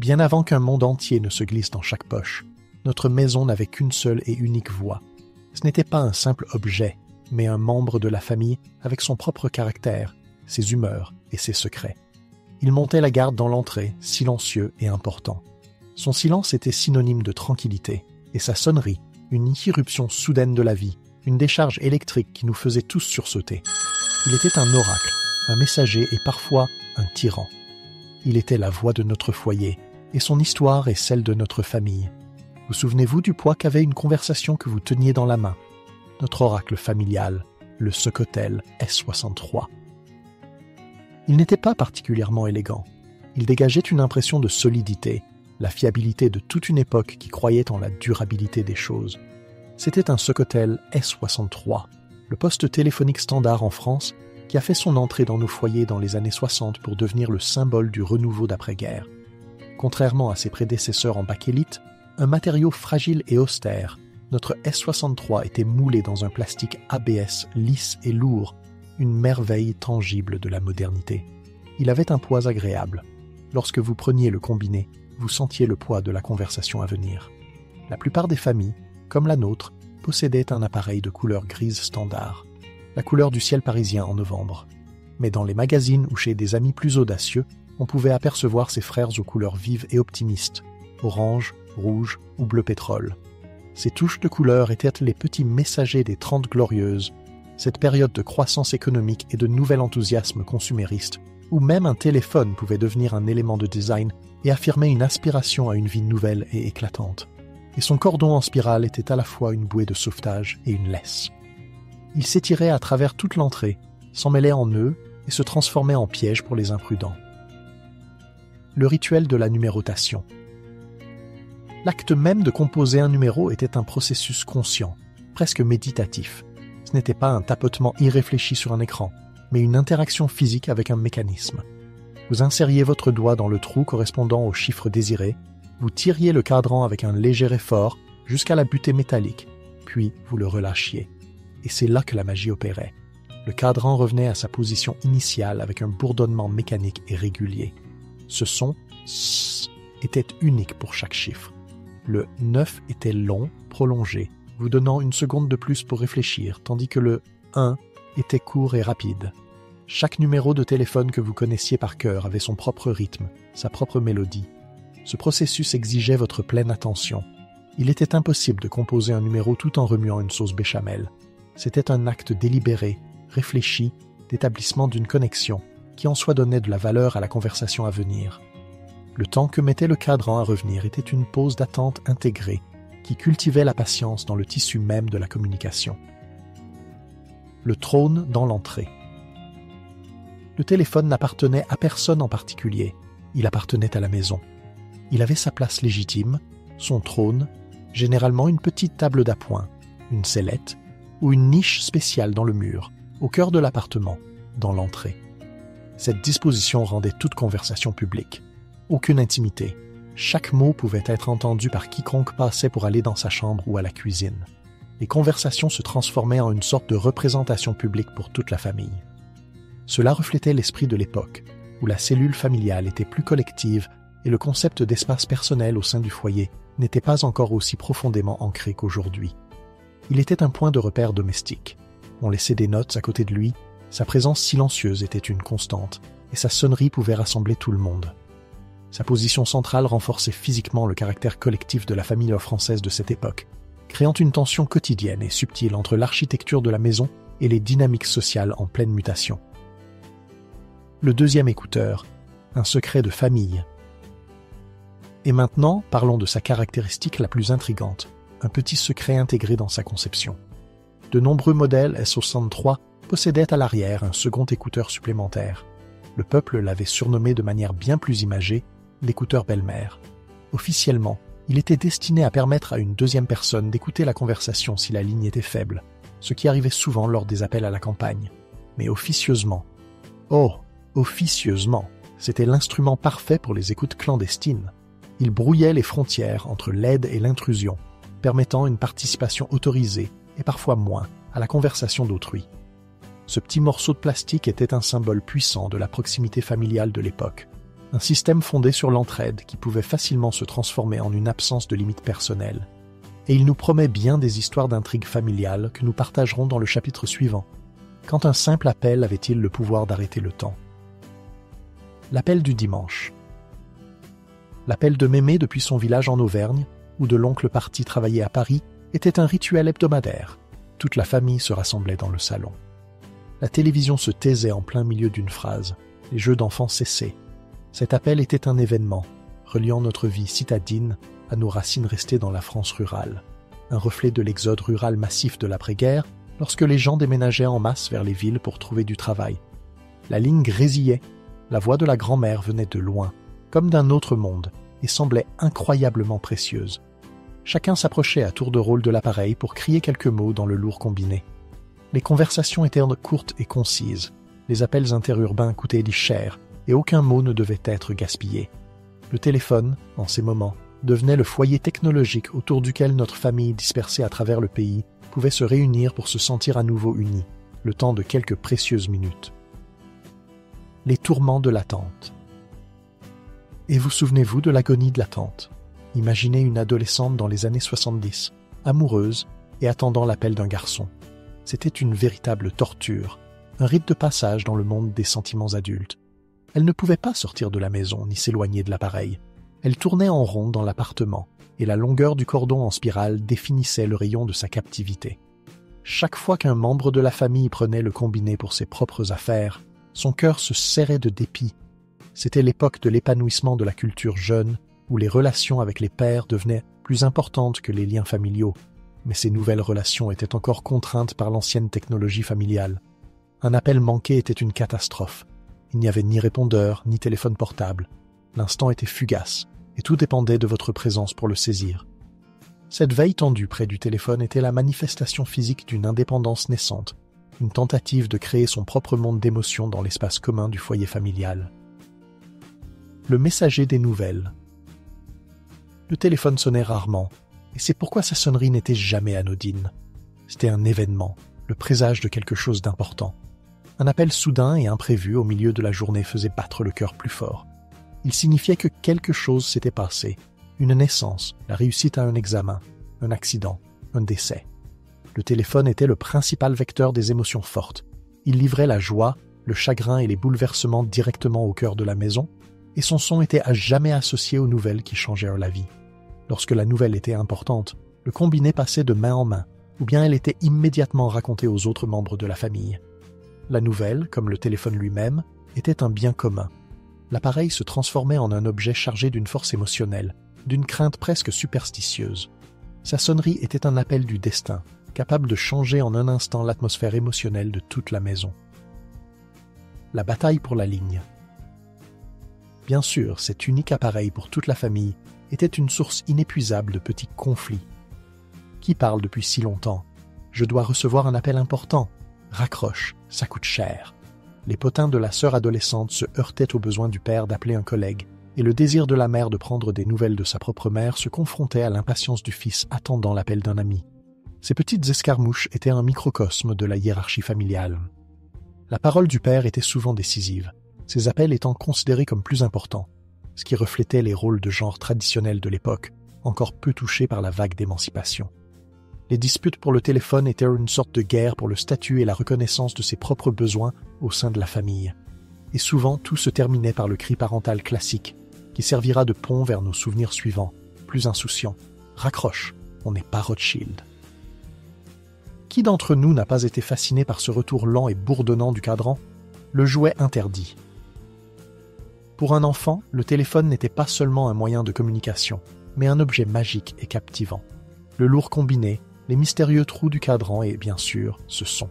Bien avant qu'un monde entier ne se glisse dans chaque poche, notre maison n'avait qu'une seule et unique voix. Ce n'était pas un simple objet, mais un membre de la famille avec son propre caractère, ses humeurs et ses secrets. Il montait la garde dans l'entrée, silencieux et important. Son silence était synonyme de tranquillité, et sa sonnerie, une irruption soudaine de la vie, une décharge électrique qui nous faisait tous sursauter. Il était un oracle, un messager et parfois un tyran. Il était la voix de notre foyer, et son histoire est celle de notre famille. Vous souvenez-vous du poids qu'avait une conversation que vous teniez dans la main? Notre oracle familial, le Socotel S63. Il n'était pas particulièrement élégant. Il dégageait une impression de solidité, la fiabilité de toute une époque qui croyait en la durabilité des choses. C'était un Socotel S63, le poste téléphonique standard en France, qui a fait son entrée dans nos foyers dans les années 60 pour devenir le symbole du renouveau d'après-guerre. Contrairement à ses prédécesseurs en bakélite, un matériau fragile et austère, notre S63 était moulé dans un plastique ABS lisse et lourd, une merveille tangible de la modernité. Il avait un poids agréable. Lorsque vous preniez le combiné, vous sentiez le poids de la conversation à venir. La plupart des familles, comme la nôtre, possédaient un appareil de couleur grise standard, la couleur du ciel parisien en novembre. Mais dans les magazines ou chez des amis plus audacieux, on pouvait apercevoir ses frères aux couleurs vives et optimistes, orange, rouge ou bleu pétrole. Ces touches de couleur étaient les petits messagers des 30 Glorieuses, cette période de croissance économique et de nouvel enthousiasme consumériste, où même un téléphone pouvait devenir un élément de design et affirmer une aspiration à une vie nouvelle et éclatante. Et son cordon en spirale était à la fois une bouée de sauvetage et une laisse. Il s'étirait à travers toute l'entrée, s'emmêlait en nœuds et se transformait en piège pour les imprudents. Le rituel de la numérotation. L'acte même de composer un numéro était un processus conscient, presque méditatif. Ce n'était pas un tapotement irréfléchi sur un écran, mais une interaction physique avec un mécanisme. Vous insériez votre doigt dans le trou correspondant au chiffre désiré, vous tiriez le cadran avec un léger effort jusqu'à la butée métallique, puis vous le relâchiez. Et c'est là que la magie opérait. Le cadran revenait à sa position initiale avec un bourdonnement mécanique et régulier. Ce son « était unique pour chaque chiffre. Le 9 était long, prolongé, vous donnant une seconde de plus pour réfléchir, tandis que le 1 était court et rapide. Chaque numéro de téléphone que vous connaissiez par cœur avait son propre rythme, sa propre mélodie. Ce processus exigeait votre pleine attention. Il était impossible de composer un numéro tout en remuant une sauce béchamel. C'était un acte délibéré, réfléchi, d'établissement d'une connexion, qui en soi donnait de la valeur à la conversation à venir. Le temps que mettait le cadran à revenir était une pause d'attente intégrée, qui cultivait la patience dans le tissu même de la communication. Le trône dans l'entrée. Le téléphone n'appartenait à personne en particulier, il appartenait à la maison. Il avait sa place légitime, son trône, généralement une petite table d'appoint, une sellette ou une niche spéciale dans le mur, au cœur de l'appartement, dans l'entrée. Cette disposition rendait toute conversation publique. Aucune intimité. Chaque mot pouvait être entendu par quiconque passait pour aller dans sa chambre ou à la cuisine. Les conversations se transformaient en une sorte de représentation publique pour toute la famille. Cela reflétait l'esprit de l'époque, où la cellule familiale était plus collective et le concept d'espace personnel au sein du foyer n'était pas encore aussi profondément ancré qu'aujourd'hui. Il était un point de repère domestique. On laissait des notes à côté de lui, sa présence silencieuse était une constante, et sa sonnerie pouvait rassembler tout le monde. Sa position centrale renforçait physiquement le caractère collectif de la famille française de cette époque, créant une tension quotidienne et subtile entre l'architecture de la maison et les dynamiques sociales en pleine mutation. Le deuxième écouteur, un secret de famille. Et maintenant, parlons de sa caractéristique la plus intrigante, un petit secret intégré dans sa conception. De nombreux modèles S63 possédaient à l'arrière un second écouteur supplémentaire. Le peuple l'avait surnommé de manière bien plus imagée l'écouteur belle-mère. Officiellement, il était destiné à permettre à une deuxième personne d'écouter la conversation si la ligne était faible, ce qui arrivait souvent lors des appels à la campagne. Mais officieusement, c'était l'instrument parfait pour les écoutes clandestines. Il brouillait les frontières entre l'aide et l'intrusion, permettant une participation autorisée, et parfois moins, à la conversation d'autrui. Ce petit morceau de plastique était un symbole puissant de la proximité familiale de l'époque. un système fondé sur l'entraide qui pouvait facilement se transformer en une absence de limites personnelles. Et il nous promet bien des histoires d'intrigues familiales que nous partagerons dans le chapitre suivant. Quand un simple appel avait-il le pouvoir d'arrêter le temps? L'appel du dimanche. L'appel de Mémé depuis son village en Auvergne, ou de l'oncle parti travailler à Paris, était un rituel hebdomadaire. Toute la famille se rassemblait dans le salon. La télévision se taisait en plein milieu d'une phrase. Les jeux d'enfants cessaient. Cet appel était un événement, reliant notre vie citadine à nos racines restées dans la France rurale. Un reflet de l'exode rural massif de l'après-guerre, lorsque les gens déménageaient en masse vers les villes pour trouver du travail. La ligne grésillait. La voix de la grand-mère venait de loin, comme d'un autre monde, et semblait incroyablement précieuse. Chacun s'approchait à tour de rôle de l'appareil pour crier quelques mots dans le lourd combiné. Les conversations étaient courtes et concises. Les appels interurbains coûtaient cher, et aucun mot ne devait être gaspillé. Le téléphone, en ces moments, devenait le foyer technologique autour duquel notre famille dispersée à travers le pays pouvait se réunir pour se sentir à nouveau unis, le temps de quelques précieuses minutes. Les tourments de l'attente. Et vous souvenez-vous de l'agonie de l'attente? Imaginez une adolescente dans les années 70, amoureuse et attendant l'appel d'un garçon. C'était une véritable torture, un rite de passage dans le monde des sentiments adultes. Elle ne pouvait pas sortir de la maison ni s'éloigner de l'appareil. Elle tournait en rond dans l'appartement, et la longueur du cordon en spirale définissait le rayon de sa captivité. Chaque fois qu'un membre de la famille prenait le combiné pour ses propres affaires, son cœur se serrait de dépit. C'était l'époque de l'épanouissement de la culture jeune, où les relations avec les pairs devenaient plus importantes que les liens familiaux, mais ces nouvelles relations étaient encore contraintes par l'ancienne technologie familiale. Un appel manqué était une catastrophe. Il n'y avait ni répondeur, ni téléphone portable. L'instant était fugace, et tout dépendait de votre présence pour le saisir. Cette veille tendue près du téléphone était la manifestation physique d'une indépendance naissante, une tentative de créer son propre monde d'émotions dans l'espace commun du foyer familial. Le messager des nouvelles. Le téléphone sonnait rarement, et c'est pourquoi sa sonnerie n'était jamais anodine. C'était un événement, le présage de quelque chose d'important. Un appel soudain et imprévu au milieu de la journée faisait battre le cœur plus fort. Il signifiait que quelque chose s'était passé, une naissance, la réussite à un examen, un accident, un décès. Le téléphone était le principal vecteur des émotions fortes. Il livrait la joie, le chagrin et les bouleversements directement au cœur de la maison, et son son était à jamais associé aux nouvelles qui changèrent la vie. Lorsque la nouvelle était importante, le combiné passait de main en main, ou bien elle était immédiatement racontée aux autres membres de la famille. La nouvelle, comme le téléphone lui-même, était un bien commun. L'appareil se transformait en un objet chargé d'une force émotionnelle, d'une crainte presque superstitieuse. Sa sonnerie était un appel du destin, capable de changer en un instant l'atmosphère émotionnelle de toute la maison. La bataille pour la ligne. Bien sûr, cet unique appareil pour toute la famille était une source inépuisable de petits conflits. Qui parle depuis si longtemps? Je dois recevoir un appel important. Raccroche, ça coûte cher. Les potins de la sœur adolescente se heurtaient aux besoins du père d'appeler un collègue, et le désir de la mère de prendre des nouvelles de sa propre mère se confrontait à l'impatience du fils attendant l'appel d'un ami. Ces petites escarmouches étaient un microcosme de la hiérarchie familiale. La parole du père était souvent décisive, ces appels étant considérés comme plus importants, ce qui reflétait les rôles de genre traditionnels de l'époque, encore peu touchés par la vague d'émancipation. Les disputes pour le téléphone étaient une sorte de guerre pour le statut et la reconnaissance de ses propres besoins au sein de la famille. Et souvent, tout se terminait par le cri parental classique, qui servira de pont vers nos souvenirs suivants, plus insouciants. « Raccroche, on n'est pas Rothschild ». Qui d'entre nous n'a pas été fasciné par ce retour lent et bourdonnant du cadran? Le jouet interdit. Pour un enfant, le téléphone n'était pas seulement un moyen de communication, mais un objet magique et captivant. Le lourd combiné, les mystérieux trous du cadran et, bien sûr, ce son.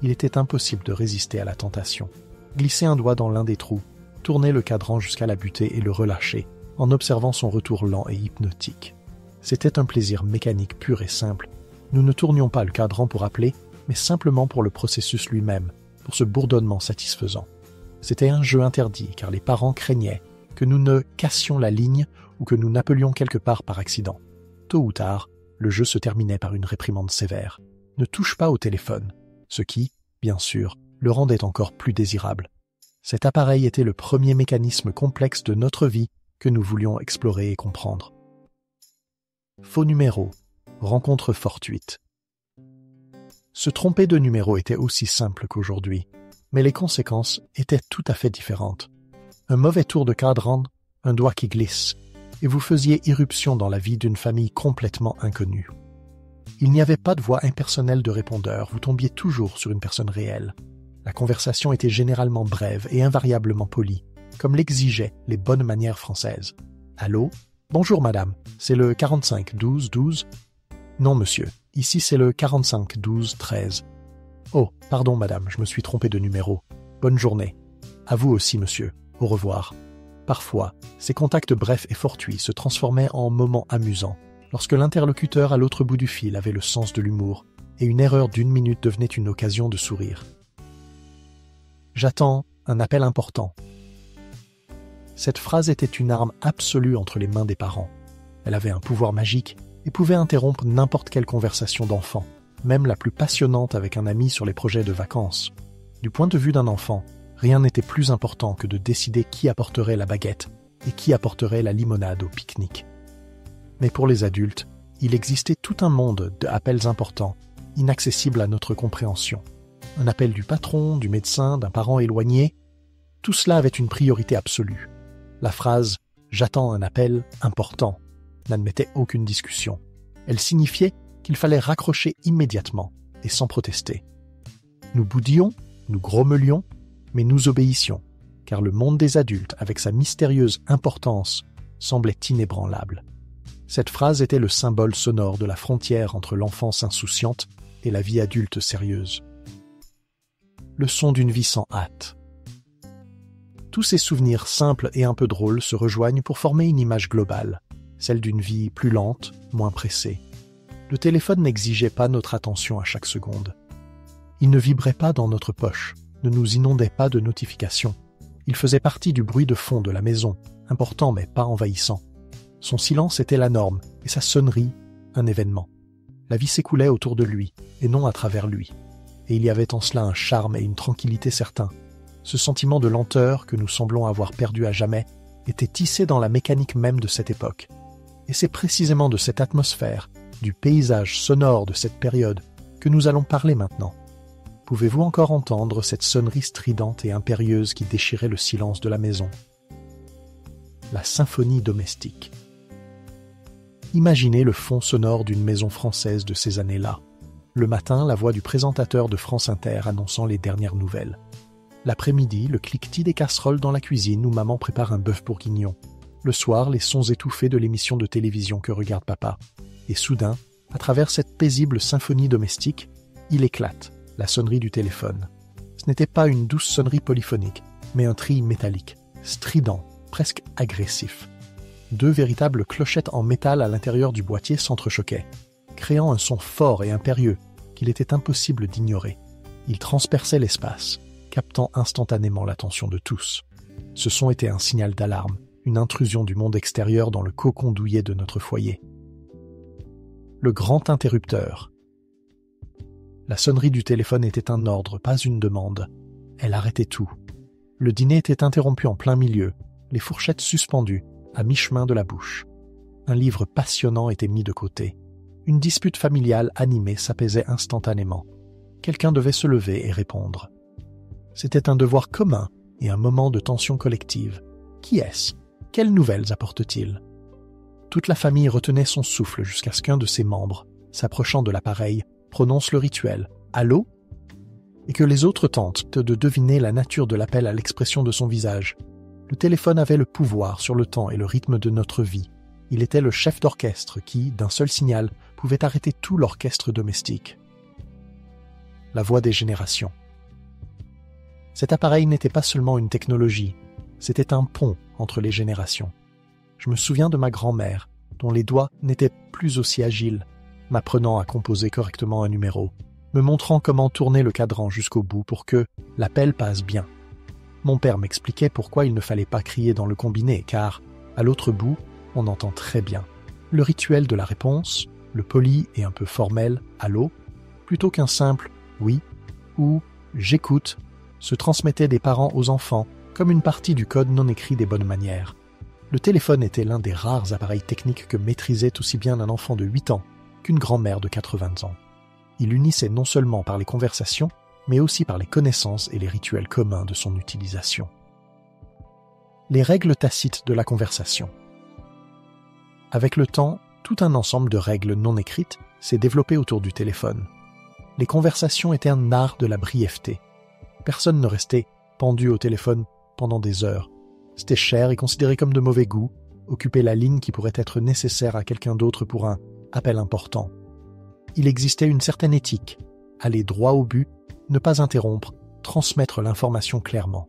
Il était impossible de résister à la tentation. Glisser un doigt dans l'un des trous, tourner le cadran jusqu'à la butée et le relâcher, en observant son retour lent et hypnotique. C'était un plaisir mécanique pur et simple. Nous ne tournions pas le cadran pour appeler, mais simplement pour le processus lui-même, pour ce bourdonnement satisfaisant. C'était un jeu interdit, car les parents craignaient que nous ne cassions la ligne ou que nous n'appelions quelque part par accident. Tôt ou tard, le jeu se terminait par une réprimande sévère. Ne touche pas au téléphone, ce qui, bien sûr, le rendait encore plus désirable. Cet appareil était le premier mécanisme complexe de notre vie que nous voulions explorer et comprendre. Faux numéro, rencontre fortuite. Se tromper de numéro était aussi simple qu'aujourd'hui, mais les conséquences étaient tout à fait différentes. Un mauvais tour de cadran, un doigt qui glisse, et vous faisiez irruption dans la vie d'une famille complètement inconnue. Il n'y avait pas de voix impersonnelle de répondeur, vous tombiez toujours sur une personne réelle. La conversation était généralement brève et invariablement polie, comme l'exigeaient les bonnes manières françaises. « Allô ? Bonjour madame, c'est le 45 12 12 ? Non monsieur, ici c'est le 45 12 13. Oh, pardon madame, je me suis trompé de numéro. Bonne journée. À vous aussi monsieur, au revoir. » Parfois, ces contacts brefs et fortuits se transformaient en moments amusants, lorsque l'interlocuteur à l'autre bout du fil avait le sens de l'humour, et une erreur d'1 minute devenait une occasion de sourire. J'attends un appel important. Cette phrase était une arme absolue entre les mains des parents. Elle avait un pouvoir magique et pouvait interrompre n'importe quelle conversation d'enfant, même la plus passionnante avec un ami sur les projets de vacances. Du point de vue d'un enfant, rien n'était plus important que de décider qui apporterait la baguette et qui apporterait la limonade au pique-nique. Mais pour les adultes, il existait tout un monde d'appels importants, inaccessibles à notre compréhension. Un appel du patron, du médecin, d'un parent éloigné, tout cela avait une priorité absolue. La phrase « j'attends un appel important » n'admettait aucune discussion. Elle signifiait qu'il fallait raccrocher immédiatement et sans protester. Nous boudions, nous grommelions, mais nous obéissions, car le monde des adultes, avec sa mystérieuse importance, semblait inébranlable. Cette phrase était le symbole sonore de la frontière entre l'enfance insouciante et la vie adulte sérieuse. Le son d'une vie sans hâte. Tous ces souvenirs simples et un peu drôles se rejoignent pour former une image globale, celle d'une vie plus lente, moins pressée. Le téléphone n'exigeait pas notre attention à chaque seconde. Il ne vibrait pas dans notre poche, ne nous inondait pas de notifications. Il faisait partie du bruit de fond de la maison, important mais pas envahissant. Son silence était la norme et sa sonnerie, un événement. La vie s'écoulait autour de lui et non à travers lui. Et il y avait en cela un charme et une tranquillité certains. Ce sentiment de lenteur que nous semblons avoir perdu à jamais était tissé dans la mécanique même de cette époque. Et c'est précisément de cette atmosphère, du paysage sonore de cette période, que nous allons parler maintenant. Pouvez-vous encore entendre cette sonnerie stridente et impérieuse qui déchirait le silence de la maison ? La symphonie domestique. Imaginez le fond sonore d'une maison française de ces années-là. Le matin, la voix du présentateur de France Inter annonçant les dernières nouvelles. L'après-midi, le cliquetis des casseroles dans la cuisine où maman prépare un bœuf bourguignon. Le soir, les sons étouffés de l'émission de télévision que regarde papa. Et soudain, à travers cette paisible symphonie domestique, il éclate, la sonnerie du téléphone. Ce n'était pas une douce sonnerie polyphonique, mais un tri métallique, strident, presque agressif. 2 véritables clochettes en métal à l'intérieur du boîtier s'entrechoquaient, créant un son fort et impérieux qu'il était impossible d'ignorer. Il transperçait l'espace, captant instantanément l'attention de tous. Ce son était un signal d'alarme, une intrusion du monde extérieur dans le cocon douillet de notre foyer. Le grand interrupteur. La sonnerie du téléphone était un ordre, pas une demande. Elle arrêtait tout. Le dîner était interrompu en plein milieu, les fourchettes suspendues, à mi-chemin de la bouche. Un livre passionnant était mis de côté. Une dispute familiale animée s'apaisait instantanément. Quelqu'un devait se lever et répondre. C'était un devoir commun et un moment de tension collective. Qui est-ce ? Quelles nouvelles apporte-t-il ? Toute la famille retenait son souffle jusqu'à ce qu'un de ses membres, s'approchant de l'appareil, prononce le rituel « Allô ?» et que les autres tentent de deviner la nature de l'appel à l'expression de son visage. Le téléphone avait le pouvoir sur le temps et le rythme de notre vie. Il était le chef d'orchestre qui, d'un seul signal, pouvait arrêter tout l'orchestre domestique. La voix des générations. Cet appareil n'était pas seulement une technologie, c'était un pont entre les générations. Je me souviens de ma grand-mère, dont les doigts n'étaient plus aussi agiles, m'apprenant à composer correctement un numéro, me montrant comment tourner le cadran jusqu'au bout pour que l'appel passe bien. Mon père m'expliquait pourquoi il ne fallait pas crier dans le combiné, car, à l'autre bout, on entend très bien le rituel de la réponse, le poli et un peu formel « allô », plutôt qu'un simple « oui » ou « j'écoute », se transmettait des parents aux enfants comme une partie du code non écrit des bonnes manières. Le téléphone était l'un des rares appareils techniques que maîtrisait aussi bien un enfant de 8 ans qu'une grand-mère de 80 ans. Il unissait non seulement par les conversations, mais aussi par les connaissances et les rituels communs de son utilisation. Les règles tacites de la conversation. Avec le temps, tout un ensemble de règles non écrites s'est développé autour du téléphone. Les conversations étaient un art de la brièveté. Personne ne restait pendu au téléphone pendant des heures. C'était cher et considéré comme de mauvais goût, occuper la ligne qui pourrait être nécessaire à quelqu'un d'autre pour un appel important. Il existait une certaine éthique, aller droit au but, ne pas interrompre, transmettre l'information clairement.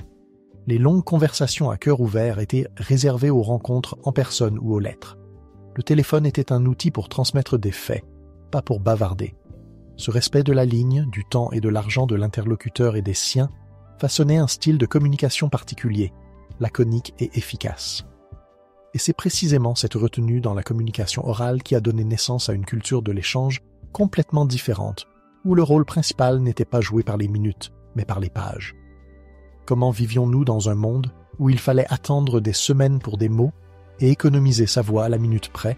Les longues conversations à cœur ouvert étaient réservées aux rencontres en personne ou aux lettres. Le téléphone était un outil pour transmettre des faits, pas pour bavarder. Ce respect de la ligne, du temps et de l'argent de l'interlocuteur et des siens façonnait un style de communication particulier, laconique et efficace. Et c'est précisément cette retenue dans la communication orale qui a donné naissance à une culture de l'échange complètement différente, où le rôle principal n'était pas joué par les minutes, mais par les pages. Comment vivions-nous dans un monde où il fallait attendre des semaines pour des mots et économiser sa voix à la minute près?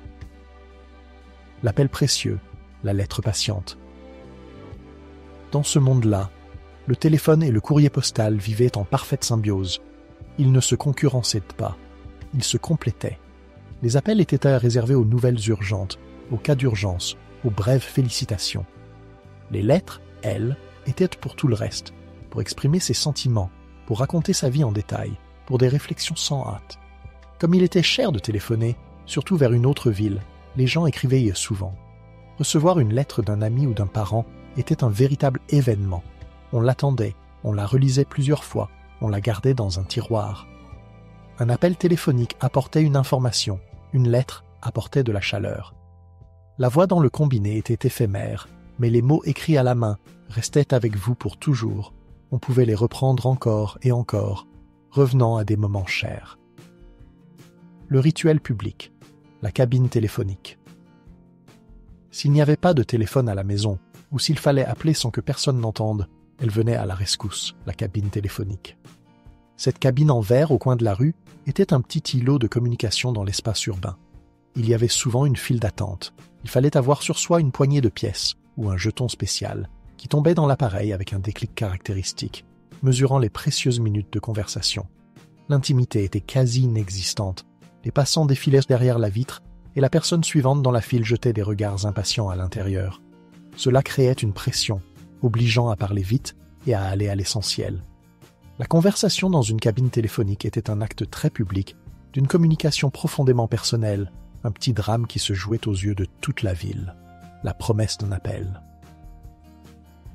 L'appel précieux, la lettre patiente. Dans ce monde-là, le téléphone et le courrier postal vivaient en parfaite symbiose. Ils ne se concurrençaient pas, ils se complétaient. Les appels étaient réservés aux nouvelles urgentes, aux cas d'urgence, aux brèves félicitations. Les lettres, elles, étaient pour tout le reste, pour exprimer ses sentiments, pour raconter sa vie en détail, pour des réflexions sans hâte. Comme il était cher de téléphoner, surtout vers une autre ville, les gens écrivaient souvent. Recevoir une lettre d'un ami ou d'un parent était un véritable événement. On l'attendait, on la relisait plusieurs fois, on la gardait dans un tiroir. Un appel téléphonique apportait une information, une lettre apportait de la chaleur. La voix dans le combiné était éphémère, mais les mots écrits à la main restaient avec vous pour toujours. On pouvait les reprendre encore et encore, revenant à des moments chers. Le rituel public, la cabine téléphonique. S'il n'y avait pas de téléphone à la maison, ou s'il fallait appeler sans que personne n'entende, elle venait à la rescousse, la cabine téléphonique. Cette cabine en verre au coin de la rue était un petit îlot de communication dans l'espace urbain. Il y avait souvent une file d'attente. Il fallait avoir sur soi une poignée de pièces ou un jeton spécial qui tombait dans l'appareil avec un déclic caractéristique, mesurant les précieuses minutes de conversation. L'intimité était quasi inexistante. Les passants défilaient derrière la vitre et la personne suivante dans la file jetait des regards impatients à l'intérieur. Cela créait une pression, obligeant à parler vite et à aller à l'essentiel. La conversation dans une cabine téléphonique était un acte très public, d'une communication profondément personnelle, un petit drame qui se jouait aux yeux de toute la ville, la promesse d'un appel.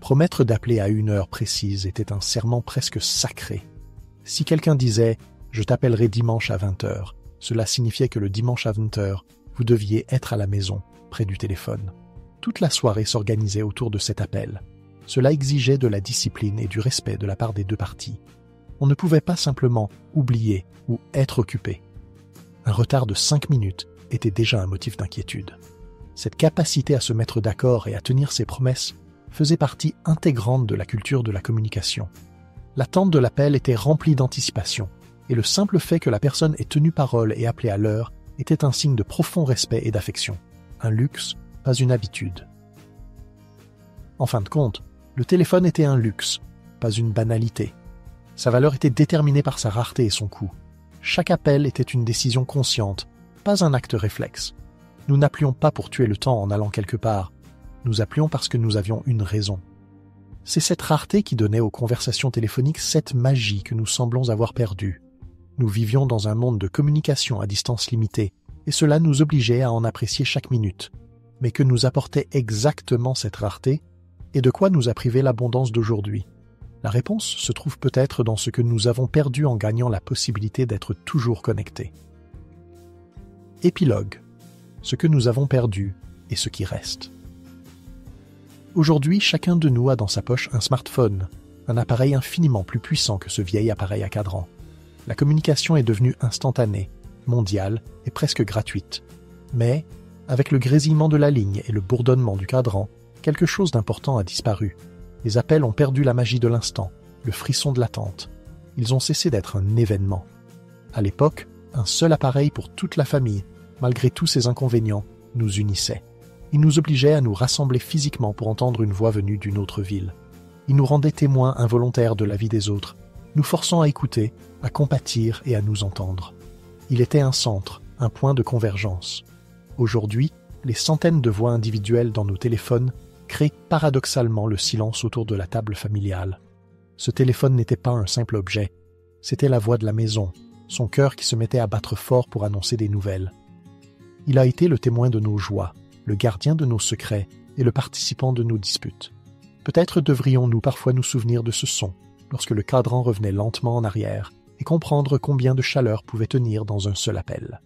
Promettre d'appeler à une heure précise était un serment presque sacré. Si quelqu'un disait « je t'appellerai dimanche à 20h », cela signifiait que le dimanche à 20h, vous deviez être à la maison, près du téléphone. Toute la soirée s'organisait autour de cet appel. Cela exigeait de la discipline et du respect de la part des deux parties. On ne pouvait pas simplement oublier ou être occupé. Un retard de 5 minutes était déjà un motif d'inquiétude. Cette capacité à se mettre d'accord et à tenir ses promesses faisait partie intégrante de la culture de la communication. L'attente de l'appel était remplie d'anticipation, et le simple fait que la personne ait tenu parole et appelé à l'heure était un signe de profond respect et d'affection. Un luxe, pas une habitude. En fin de compte, le téléphone était un luxe, pas une banalité. Sa valeur était déterminée par sa rareté et son coût. Chaque appel était une décision consciente, pas un acte réflexe. Nous n'appelions pas pour tuer le temps en allant quelque part. Nous appelions parce que nous avions une raison. C'est cette rareté qui donnait aux conversations téléphoniques cette magie que nous semblons avoir perdue. Nous vivions dans un monde de communication à distance limitée, et cela nous obligeait à en apprécier chaque minute. Mais que nous apportait exactement cette rareté, et de quoi nous a privé l'abondance d'aujourd'hui? La réponse se trouve peut-être dans ce que nous avons perdu en gagnant la possibilité d'être toujours connectés. Épilogue. Ce que nous avons perdu et ce qui reste. Aujourd'hui, chacun de nous a dans sa poche un smartphone, un appareil infiniment plus puissant que ce vieil appareil à cadran. La communication est devenue instantanée, mondiale et presque gratuite. Mais, avec le grésillement de la ligne et le bourdonnement du cadran, quelque chose d'important a disparu. Les appels ont perdu la magie de l'instant. le frisson de l'attente. Ils ont cessé d'être un événement. À l'époque, un seul appareil pour toute la famille, malgré tous ses inconvénients, nous unissait. Il nous obligeait à nous rassembler physiquement pour entendre une voix venue d'une autre ville. Il nous rendait témoins involontaires de la vie des autres, nous forçant à écouter, à compatir et à nous entendre. Il était un centre, un point de convergence. Aujourd'hui, les centaines de voix individuelles dans nos téléphones créent paradoxalement le silence autour de la table familiale. Ce téléphone n'était pas un simple objet, c'était la voix de la maison, son cœur qui se mettait à battre fort pour annoncer des nouvelles. Il a été le témoin de nos joies, le gardien de nos secrets et le participant de nos disputes. Peut-être devrions-nous parfois nous souvenir de ce son, lorsque le cadran revenait lentement en arrière, et comprendre combien de chaleur pouvait tenir dans un seul appel.